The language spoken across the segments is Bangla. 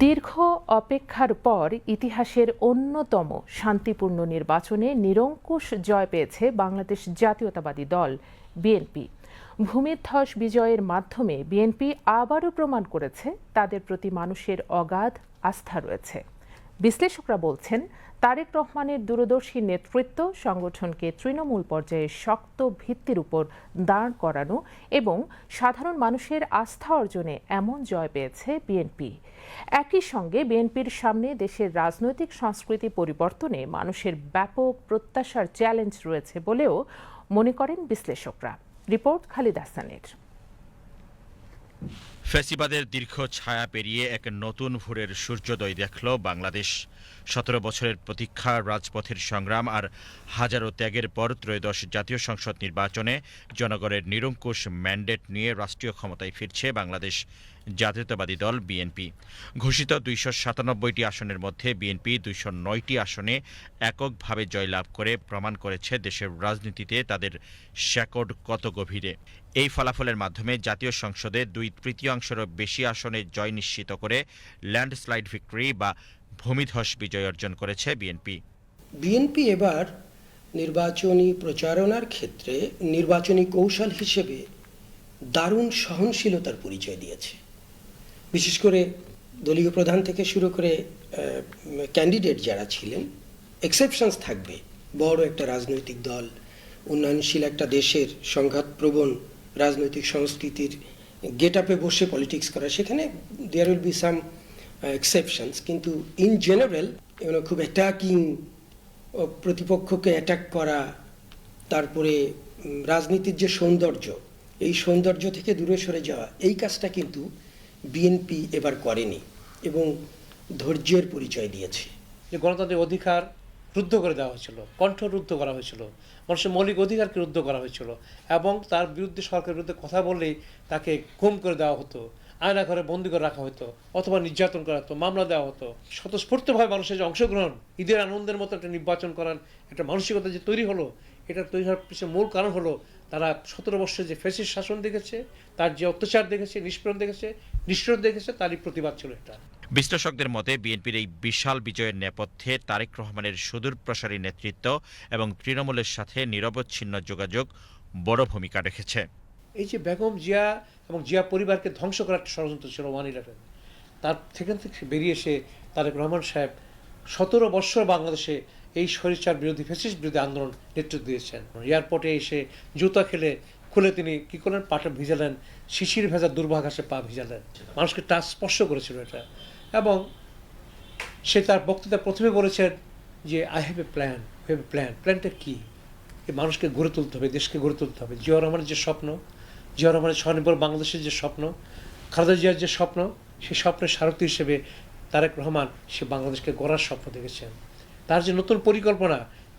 দীর্ঘ অপেক্ষার পর ইতিহাসের অন্যতম শান্তিপূর্ণ নির্বাচনে নিরঙ্কুশ জয় পেয়েছে বাংলাদেশ জাতীয়তাবাদী দল বিএনপি। ভূমিধ্বস বিজয়ের মাধ্যমে বিএনপি আবারও প্রমাণ করেছে তাদের প্রতি মানুষের অগাধ আস্থা রয়েছে। বিশ্লেষকরা বলছেন, তারেক রহমানের দূরদর্শী নেতৃত্ব সংগঠনকে তৃণমূল পর্যায়ে শক্ত ভিত্তির উপর দাঁড় করানো এবং সাধারণ মানুষের আস্থা অর্জনে এমন জয় পেয়েছে বিএনপি। একই সঙ্গে বিএনপির সামনে দেশের রাজনৈতিক সংস্কৃতি পরিবর্তনে মানুষের ব্যাপক প্রত্যাশার চ্যালেঞ্জ রয়েছে বলেও মনে করেন বিশ্লেষকরা। রিপোর্ট খালিদ হাসানের। ফ্যাসিবাদের দীর্ঘ ছায়া পেরিয়ে এক নতুন ভোরের সূর্যোদয় দেখল বাংলাদেশ। 17 বছরের প্রতীক্ষা, রাজপথের সংগ্রাম আর হাজারো ত্যাগের পর ত্রয়োদশ জাতীয় সংসদ নির্বাচনে জনগণের নিরঙ্কুশ ম্যান্ডেট নিয়ে রাষ্ট্রীয় ক্ষমতায় ফিরছে বাংলাদেশ জাতীয়তাবাদী দল বিএনপি। ঘোষিত 297টি আসনের মধ্যে বিএনপি 209টি আসনে এককভাবে জয়লাভ করে প্রমাণ করেছে দেশের রাজনীতিতে তাদের শেকড় কত গভীরে। এই ফলাফলের মাধ্যমে জাতীয় সংসদে 2/3 বেশি আসনে জয় নিশ্চিত করে ল্যান্ডস্লাইড ভিক্টরি বা ভূমিধ্বস বিজয় অর্জন করেছে বিএনপি। বিএনপি এবার নির্বাচনী প্রচারণার ক্ষেত্রে নির্বাচনী কৌশল হিসেবে দারুণ সহনশীলতার পরিচয় দিয়েছে। বিশেষ করে দলীয় প্রধান থেকে শুরু করে ক্যান্ডিডেট যারা ছিলেন, এক্সেপশনস থাকবে, বড় একটা রাজনৈতিক দল, উন্নয়নশীল একটা দেশের সংঘাতপ্রবণ রাজনৈতিক সংস্কৃতির গেট আপে বসে পলিটিক্স করা, সেখানে there will be some exceptions, কিন্তু ইন জেনারেল খুব অ্যাটাকিং, প্রতিপক্ষকে অ্যাটাক করা, তারপরে রাজনীতির যে সৌন্দর্য, এই সৌন্দর্য থেকে দূরে সরে যাওয়া, এই কাজটা কিন্তু বিএনপি এবার করেনি এবং ধৈর্যের পরিচয় দিয়েছে। যে গণতান্ত্রিক অধিকার রুদ্ধ করে দেওয়া হয়েছিল, কণ্ঠরুদ্ধ করা হয়েছিল, মানুষের মৌলিক অধিকারকে রুদ্ধ করা হয়েছিল এবং তার বিরুদ্ধে, সরকারের বিরুদ্ধে কথা বললেই তাকে গুম করে দেওয়া হতো, আয়না ঘরে বন্দি করে রাখা হতো, অথবা নির্যাতন করা হতো, মামলা দেওয়া হতো। স্বতঃস্ফূর্তভাবে মানুষের যে অংশগ্রহণ, ঈদের আনন্দের মতো একটা নির্বাচন করার একটা মানসিকতা যে তৈরি হলো, এটা তৈরি হওয়ার পিছনে মূল কারণ হলো তারা 17 বছরে যে ফ্যাসিস্ট শাসন দেখেছে, তার যে অত্যাচার দেখেছে, নিষ্পীড়ন দেখেছে, নিষ্ঠুরতা দেখেছে, তারই প্রতিবাদ ছিল এটা। বিশ্লেষকদের মতে বিএনপির এই বিশাল বিজয়ের নেপথ্যে তারেক রহমানের সুদূর প্রসারী নেতৃত্ব এবং তৃণমূলের সাথে নিরবচ্ছিন্ন যোগাযোগ বড় ভূমিকা রেখেছে। এই যে বেগম জিয়া এবং জিয়া পরিবারকে ধ্বংস করার একটা ষড়যন্ত্র ছিল 1/11, তার থেকে বেরিয়ে এসে তারেক রহমান সাহেব 17 বছর বাংলাদেশে এই স্বৈরাচার বিরোধী, ফ্যাসিস্ট বিরোধী আন্দোলন নেতৃত্ব দিয়েছেন। এয়ারপোর্টে এসে জুতা খুলে তিনি কী করলেন, পাটা ভিজালেন, শিশির ভেজা দুর্ভা ঘাসে পা ভিজালেন, মানুষকে টাচ স্পর্শ করেছিল এটা। এবং সে তার বক্তৃতা প্রথমে বলেছেন যে আই হ্যাভ এ প্ল্যান। প্ল্যানটা কী? মানুষকে গড়ে তুলতে হবে, দেশকে গড়ে তুলতে হবে। জিয়া রহমানের যে স্বপ্ন, জিয়া রহমানের স্বনির্ভর বাংলাদেশের যে স্বপ্ন, খালেদা জিয়ার যে স্বপ্ন, সেই স্বপ্নের সারথি হিসেবে তারেক রহমান সে বাংলাদেশকে গড়ার স্বপ্ন দেখেছেন। তার যে নতুন পরিকল্পনা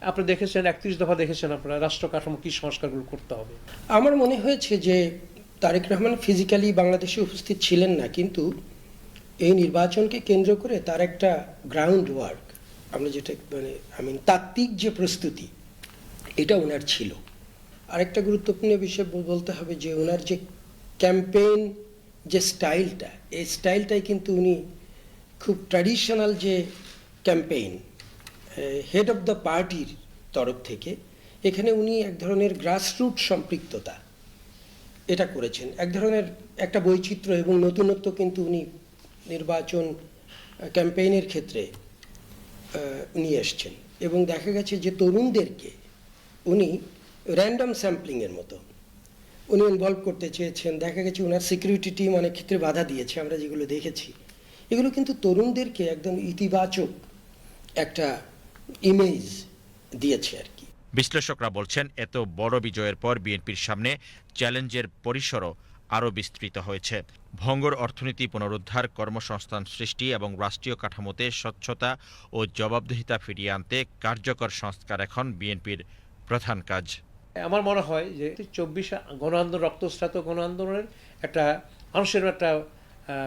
আপনি দেখেছেন, 31 দফা দেখেছেন আপনারা, রাষ্ট্র কাঠামো কী সংস্কারগুলো করতে হবে। আমার মনে হয়েছে যে তারেক রহমান ফিজিক্যালি বাংলাদেশে উপস্থিত ছিলেন না, কিন্তু এই নির্বাচনকে কেন্দ্র করে তার একটা গ্রাউন্ড ওয়ার্ক, আমরা যেটা তাত্ত্বিক যে প্রস্তুতি, এটা ওনার ছিল। আরেকটা গুরুত্বপূর্ণ বিষয় বলতে হবে যে ওনার যে ক্যাম্পেইন যে স্টাইলটা, এই স্টাইলটাই কিন্তু উনি খুব ট্র্যাডিশনাল যে ক্যাম্পেইন, হেড অফ দ্য পার্টির তরফ থেকে, এখানে উনি এক ধরনের গ্রাসরুট সম্পৃক্ততা এটা করেছেন, এক ধরনের একটা বৈচিত্র্য এবং নতুনত্ব কিন্তু উনি নির্বাচন ক্যাম্পেইনের ক্ষেত্রে নিয়ে এসছেন। এবং দেখা গেছে যে তরুণদেরকে উনি র্যান্ডম স্যাম্পলিংয়ের মতো উনি ইনভলভ করতে চেয়েছেন। দেখা গেছে ওনার সিকিউরিটি টিম অনেক ক্ষেত্রে বাধা দিয়েছে, আমরা যেগুলো দেখেছি, এগুলো কিন্তু তরুণদেরকে একদম ইতিবাচক একটা ইমেজ দিয়েছে আর কি। বিশ্লেষকরা বলছেন, এত বড় বিজয়ের পর বিএনপির সামনে চ্যালেঞ্জের পরিসরও আরও বিস্তৃত হয়েছে। ভঙ্গুর অর্থনীতি পুনরুদ্ধার, কর্মসংস্থান সৃষ্টি এবং রাষ্ট্রীয় কাঠামোতে স্বচ্ছতা ও জবাবদিহিতা ফিরিয়ে আনতে কার্যকর সংস্কার এখন বিএনপির প্রধান কাজ। আমার মনে হয় যে 24 গণ আন্দোলন, রক্তস্নাত গণ আন্দোলনের একটা মানুষের একটা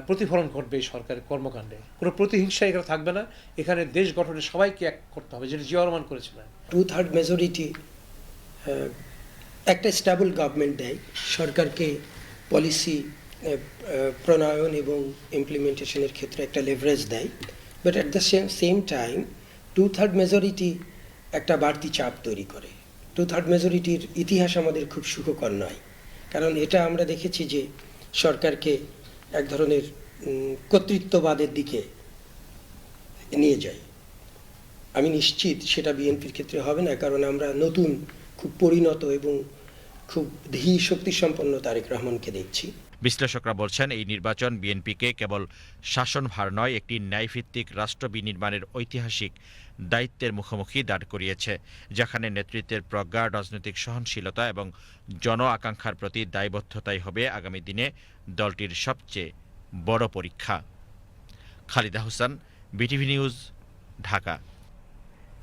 প্রতিফলন ঘটবে এই সরকারের কর্মকাণ্ডে। কোনো প্রতিহিংসা এখানে থাকবে না, এখানে দেশ গঠনে সবাইকে এক করতে হবে, যেটা জিয়া রহমান করেছিলেন। 2/3 মেজরিটি একটা স্টেবল গভর্নমেন্ট দেয়, সরকারকে পলিসি প্রণয়ন এবং ইমপ্লিমেন্টেশনের ক্ষেত্রে একটা লেভারেজ দেয়, but at the same time 2/3 majority একটা বাড়তি চাপ তৈরি করে। 2/3 মেজরিটির ইতিহাস আমাদের খুব সুখকর নয়, কারণ এটা আমরা দেখেছি যে সরকারকে এক ধরনের কর্তৃত্ববাদের দিকে নিয়ে যায়। আমি নিশ্চিত সেটা বিএনপির ক্ষেত্রে হবে না, কারণ আমরা নতুন খুব পরিণত এবং খুব ধী শক্তিসম্পন্ন তারেক রহমানকে দেখছি। বিশ্লেষকরা বলছেন এই নির্বাচন বিএনপিকে কেবল শাসনভার নয়, একটি ন্যায়ভিত্তিক রাষ্ট্র বিনির্মাণের ঐতিহাসিক দায়িত্বের মুখোমুখি দাঁড় করিয়েছে, যেখানে নেতৃত্বের প্রজ্ঞা, রাজনৈতিক সহনশীলতা এবং জন আকাঙ্ক্ষার প্রতি দায়বদ্ধতাই হবে আগামী দিনে দলটির সবচেয়ে বড় পরীক্ষা। Khalida Hossain, BTV news, Dhaka.